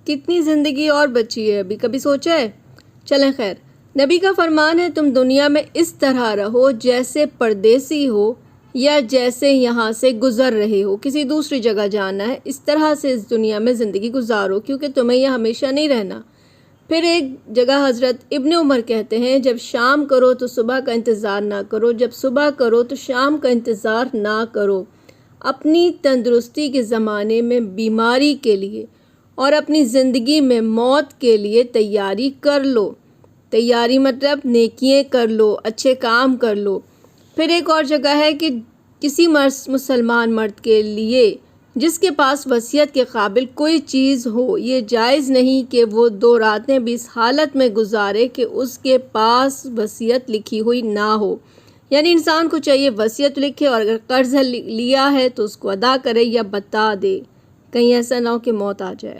کتنی زندگی اور بچی ہے ابھی، کبھی سوچا ہے؟ چلیں خیر، نبی کا فرمان ہے تم دنیا میں اس طرح رہو جیسے پردیسی ہو یا جیسے یہاں سے گزر رہے ہو، کسی دوسری جگہ جانا ہے، اس طرح سے اس دنیا میں زندگی گزارو کیونکہ تمہیں یہ ہمیشہ نہیں رہنا۔ پھر ایک جگہ حضرت ابن عمر کہتے ہیں جب شام کرو تو صبح کا انتظار نہ کرو، جب صبح کرو تو شام کا انتظار نہ کرو۔ اپنی تندرستی کے زمانے میں بیماری کے لیے اور اپنی زندگی میں موت کے لیے تیاری کر لو۔ تیاری مطلب نیکیاں کر لو، اچھے کام کر لو۔ پھر ایک اور جگہ ہے کہ کسی مسلمان مرد کے لیے جس کے پاس وصیت کے قابل کوئی چیز ہو، یہ جائز نہیں کہ وہ 2 راتیں بھی اس حالت میں گزارے کہ اس کے پاس وصیت لکھی ہوئی نہ ہو۔ یعنی انسان کو چاہیے وصیت لکھے، اور اگر قرض لیا ہے تو اس کو ادا کرے یا بتا دے، کہیں ایسا نہ ہو کہ موت آ جائے۔